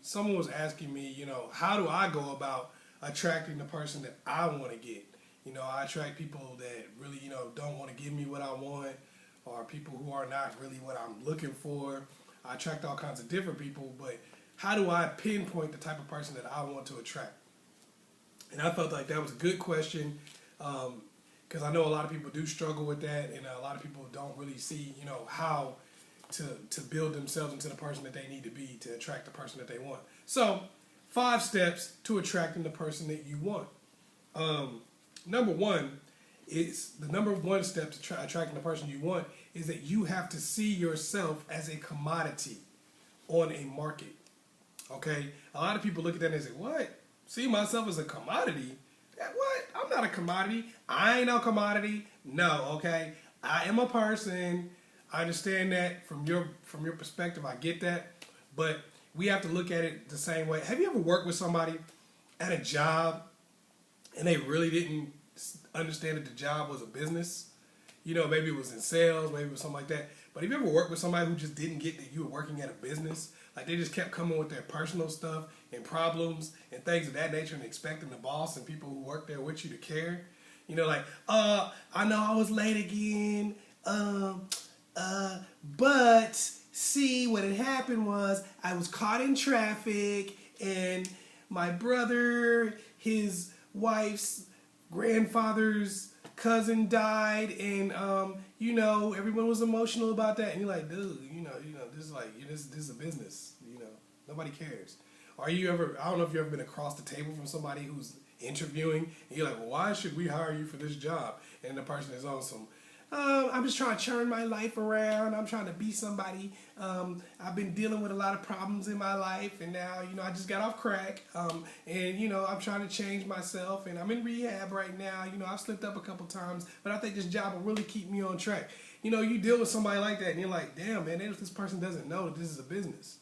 someone was asking me, how do I go about attracting the person that I want to get? I attract people that really, don't want to give me what I want, or people who are not really what I'm looking for. I attract all kinds of different people, but how do I pinpoint the type of person that I want to attract? And I felt like that was a good question, because I know a lot of people do struggle with that, and a lot of people don't really see, how to build themselves into the person that they need to be to attract the person that they want. So, 5 steps to attracting the person that you want. Number one step to attracting the person you want is that you have to see yourself as a commodity on a market. Okay? A lot of people look at that and say, what? See myself as a commodity? What? I'm not a commodity. I ain't no commodity. No, okay? I am a person. I understand that from your perspective. I get that. But we have to look at it the same way. Have you ever worked with somebody at a job and they really didn't understand that the job was a business? Maybe it was in sales, maybe it was something like that. But have you ever worked with somebody who just didn't get that you were working at a business? Like they just kept coming with their personal stuff and problems and things of that nature and expecting the boss and people who work there with you to care? I know I was late again, but see, what had happened was I was caught in traffic and my brother, his wife's grandfather's cousin died, and everyone was emotional about that. And you're like, dude, this is a business. Nobody cares. I don't know if you've ever been across the table from somebody who's interviewing, and you're like, well, why should we hire you for this job? And the person is on some, I'm just trying to turn my life around. I'm trying to be somebody. I've been dealing with a lot of problems in my life, and now, I just got off crack. And I'm trying to change myself, and I'm in rehab right now. I've slipped up a couple times, but I think this job will really keep me on track. You deal with somebody like that, and you're like, damn, man, this person doesn't know that this is a business.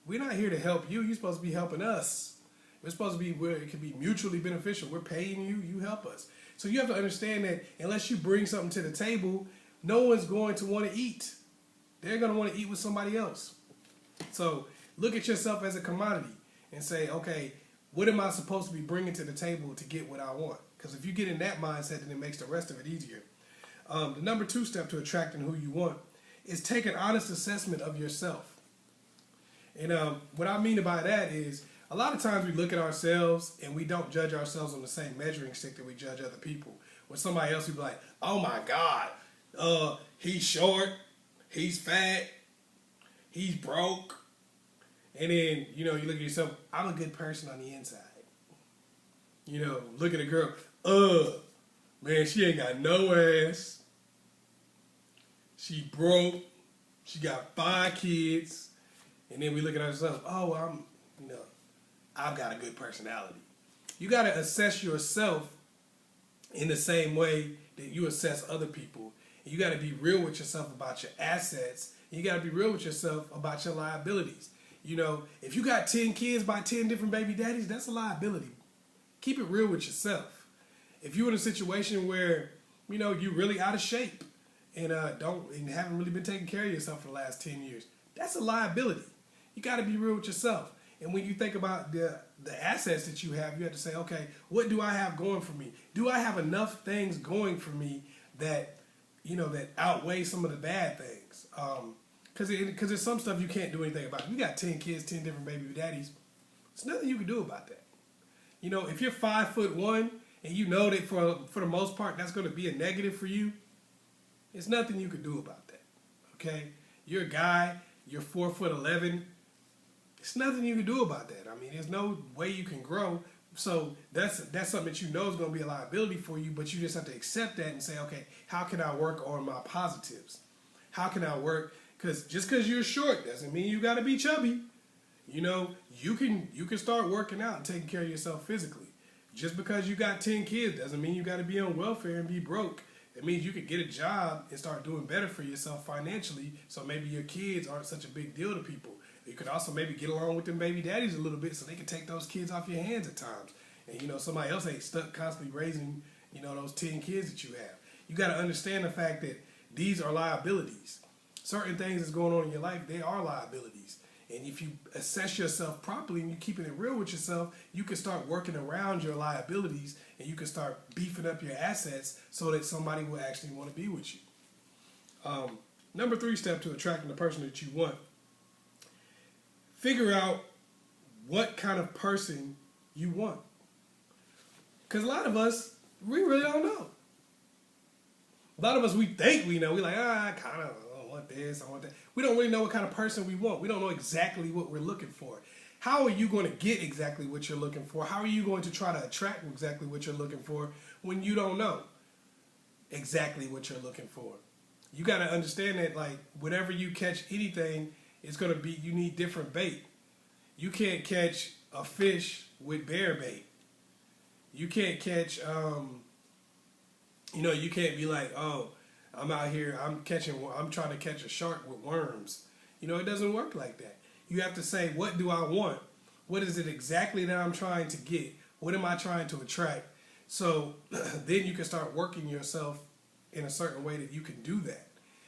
We're not here to help you. You're supposed to be helping us. We're supposed to be where it can be mutually beneficial. We're paying you. You help us. So you have to understand that unless you bring something to the table, no one's going to want to eat. They're going to want to eat with somebody else. So look at yourself as a commodity and say, okay, what am I supposed to be bringing to the table to get what I want? Because if you get in that mindset, then it makes the rest of it easier. The number 2 step to attracting who you want is take an honest assessment of yourself. And what I mean by that is, a lot of times we look at ourselves and we don't judge ourselves on the same measuring stick that we judge other people. With somebody else, we be like, oh my God, he's short, he's fat, he's broke. And then, you look at yourself, I'm a good person on the inside. Look at a girl, man, she ain't got no ass. She broke, she got 5 kids. And then we look at ourselves, I've got a good personality. You got to assess yourself in the same way that you assess other people. And you got to be real with yourself about your assets. And you got to be real with yourself about your liabilities. If you got 10 kids by 10 different baby daddies, that's a liability. Keep it real with yourself. If you're in a situation where, you're really out of shape and haven't really been taking care of yourself for the last 10 years, that's a liability. You got to be real with yourself. And when you think about the assets that you have to say, okay, what do I have going for me? Do I have enough things going for me that, that outweigh some of the bad things? Because there's some stuff you can't do anything about. You got 10 kids, 10 different baby daddies. There's nothing you can do about that. If you're 5'1" and you know that for the most part that's going to be a negative for you, there's nothing you can do about that. Okay? You're a guy, you're 4'11". There's nothing you can do about that. There's no way you can grow. So that's something that is going to be a liability for you, but you just have to accept that and say, okay, how can I work on my positives? How can I work? Because just because you're short doesn't mean you got to be chubby. You can start working out and taking care of yourself physically. Just because you got 10 kids doesn't mean you got to be on welfare and be broke. It means you could get a job and start doing better for yourself financially, so maybe your kids aren't such a big deal to people. You could also maybe get along with them baby daddies a little bit so they can take those kids off your hands at times. And, somebody else ain't stuck constantly raising, those 10 kids that you have. You got to understand the fact that these are liabilities. Certain things that's going on in your life, they are liabilities. And if you assess yourself properly and you're keeping it real with yourself, you can start working around your liabilities and you can start beefing up your assets so that somebody will actually want to be with you. Number 3 step to attracting the person that you want. Figure out what kind of person you want. Because a lot of us, we really don't know. A lot of us, we think we know. We're like, I kind of want this, I want that. We don't really know what kind of person we want. We don't know exactly what we're looking for. How are you going to get exactly what you're looking for? How are you going to try to attract exactly what you're looking for when you don't know exactly what you're looking for? You got to understand that, like, whenever you catch anything, it's going to be, you need different bait. You can't catch a fish with bear bait. You can't catch, you can't be like, oh, I'm out here, I'm trying to catch a shark with worms. It doesn't work like that. You have to say, what do I want? What is it exactly that I'm trying to get? What am I trying to attract? So then you can start working yourself in a certain way that you can do that.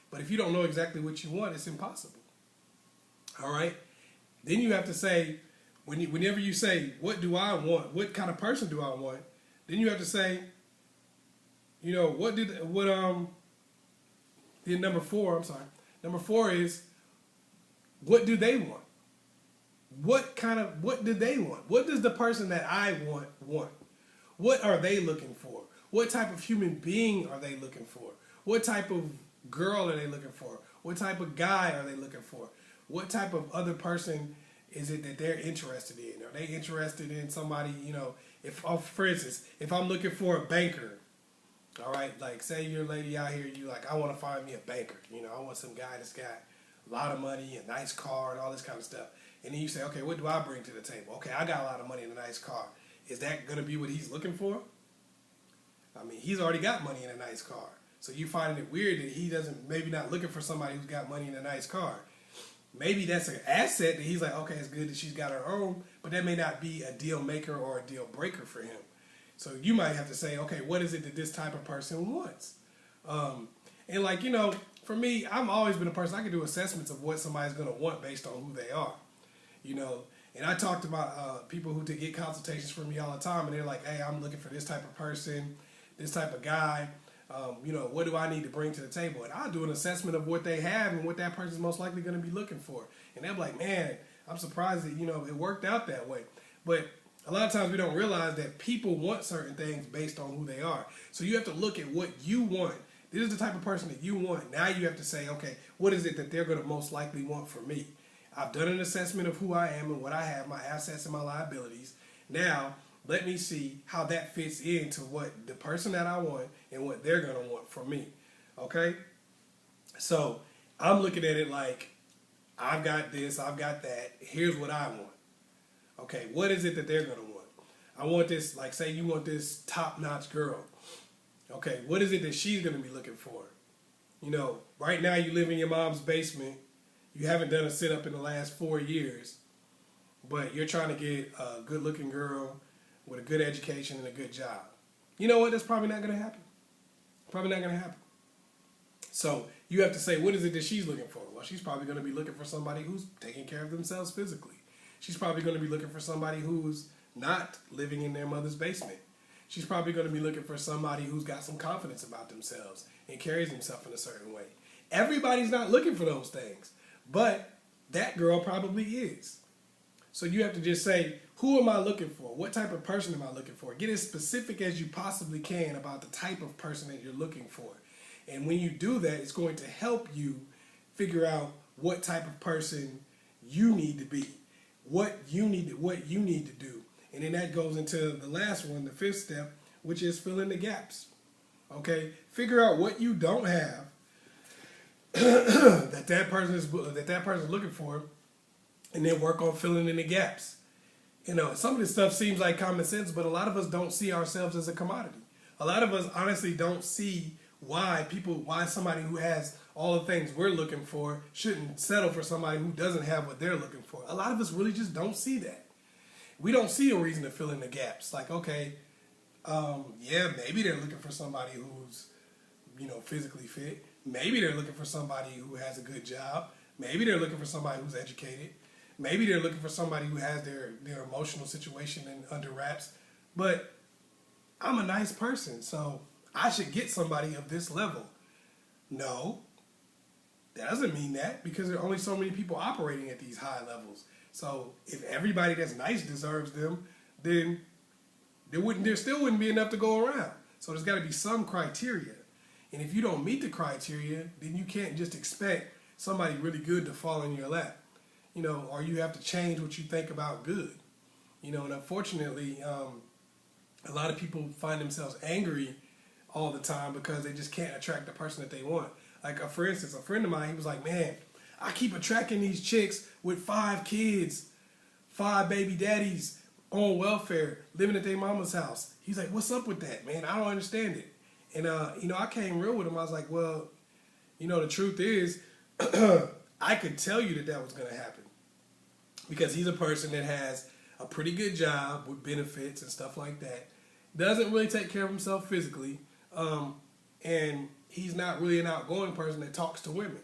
But if you don't know exactly what you want, it's impossible. All right? Then you have to say, whenever you say, what do I want? What kind of person do I want? Then you have to say, then number 4 is, what do they want? What do they want? What does the person that I want? What are they looking for? What type of human being are they looking for? What type of girl are they looking for? What type of guy are they looking for? What type of other person is it that they're interested in? Are they interested in somebody, for instance, if I'm looking for a banker, all right, like say you're a lady out here, you like, I want to find me a banker. I want some guy that's got a lot of money, a nice car, and all this kind of stuff. And then you say, okay, what do I bring to the table? Okay, I got a lot of money and a nice car. Is that going to be what he's looking for? I mean, he's already got money and a nice car. So you finding it weird that he maybe not looking for somebody who's got money and a nice car. Maybe that's an asset that he's like, okay, it's good that she's got her own, but that may not be a deal maker or a deal breaker for him. So you might have to say, okay, what is it that this type of person wants? And like, for me, I've always been a person, I can do assessments of what somebody's going to want based on who they are. And I talked about people who get consultations from me all the time, and they're like, hey, I'm looking for this type of person, this type of guy. What do I need to bring to the table? And I'll do an assessment of what they have and what that person's most likely going to be looking for. And they're like, man, I'm surprised that, it worked out that way. But a lot of times we don't realize that people want certain things based on who they are. So you have to look at what you want. This is the type of person that you want. Now you have to say, okay, what is it that they're going to most likely want from me? I've done an assessment of who I am and what I have, my assets and my liabilities. Now, let me see how that fits into what the person that I want and what they're going to want from me. Okay? So, I'm looking at it like, I've got this, I've got that. Here's what I want. Okay, what is it that they're going to want? I want this, like say you want this top-notch girl. Okay, what is it that she's going to be looking for? Right now you live in your mom's basement. You haven't done a sit-up in the last 4 years, but you're trying to get a good-looking girl with a good education and a good job. You know what? That's probably not going to happen. Probably not going to happen. So you have to say, what is it that she's looking for? Well, she's probably going to be looking for somebody who's taking care of themselves physically. She's probably going to be looking for somebody who's not living in their mother's basement. She's probably going to be looking for somebody who's got some confidence about themselves and carries himself in a certain way. Everybody's not looking for those things, but that girl probably is. So you have to just say, who am I looking for? What type of person am I looking for? Get as specific as you possibly can about the type of person that you're looking for. And when you do that, it's going to help you figure out what type of person you need to be, what you need to do. And then that goes into the last one, the 5th step, which is fill in the gaps. Okay? Figure out what you don't have that person's looking for, and then work on filling in the gaps. Some of this stuff seems like common sense, but a lot of us don't see ourselves as a commodity. A lot of us honestly don't see why somebody who has all the things we're looking for shouldn't settle for somebody who doesn't have what they're looking for. A lot of us really just don't see that. We don't see a reason to fill in the gaps. Like, okay, maybe they're looking for somebody who's, physically fit. Maybe they're looking for somebody who has a good job. Maybe they're looking for somebody who's educated. Maybe they're looking for somebody who has their emotional situation under wraps. But I'm a nice person, so I should get somebody of this level. No, that doesn't mean that, because there are only so many people operating at these high levels. So if everybody that's nice deserves them, then there still wouldn't be enough to go around. So there's got to be some criteria. And if you don't meet the criteria, then you can't just expect somebody really good to fall in your lap. Or you have to change what you think about good. And unfortunately, a lot of people find themselves angry all the time because they just can't attract the person that they want. Like, for instance, a friend of mine, he was like, man, I keep attracting these chicks with 5 kids, 5 baby daddies on welfare, living at their mama's house. He's like, what's up with that, man? I don't understand it. And, I came real with him. I was like, well, the truth is, I could tell you that was going to happen. Because he's a person that has a pretty good job with benefits and stuff like that. Doesn't really take care of himself physically. And he's not really an outgoing person that talks to women.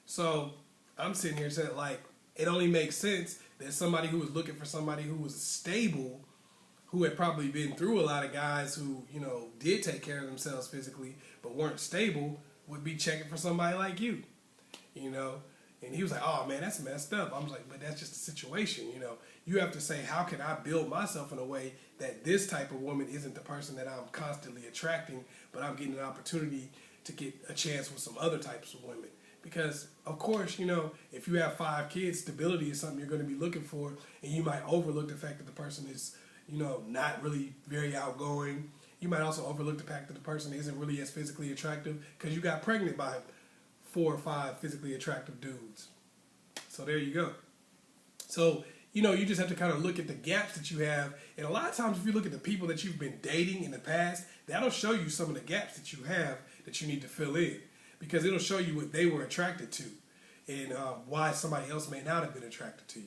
So I'm sitting here saying, like, it only makes sense that somebody who was looking for somebody who was stable, who had probably been through a lot of guys who, did take care of themselves physically but weren't stable, would be checking for somebody like you. And he was like, oh, man, that's messed up. I was like, but that's just the situation, You have to say, how can I build myself in a way that this type of woman isn't the person that I'm constantly attracting, but I'm getting an opportunity to get a chance with some other types of women. Because, of course, if you have 5 kids, stability is something you're going to be looking for, and you might overlook the fact that the person is, not really very outgoing. You might also overlook the fact that the person isn't really as physically attractive because you got pregnant by 4 or 5 physically attractive dudes. So there you go. So, you just have to kind of look at the gaps that you have. And a lot of times if you look at the people that you've been dating in the past, that'll show you some of the gaps that you have that you need to fill in. Because it'll show you what they were attracted to and why somebody else may not have been attracted to you.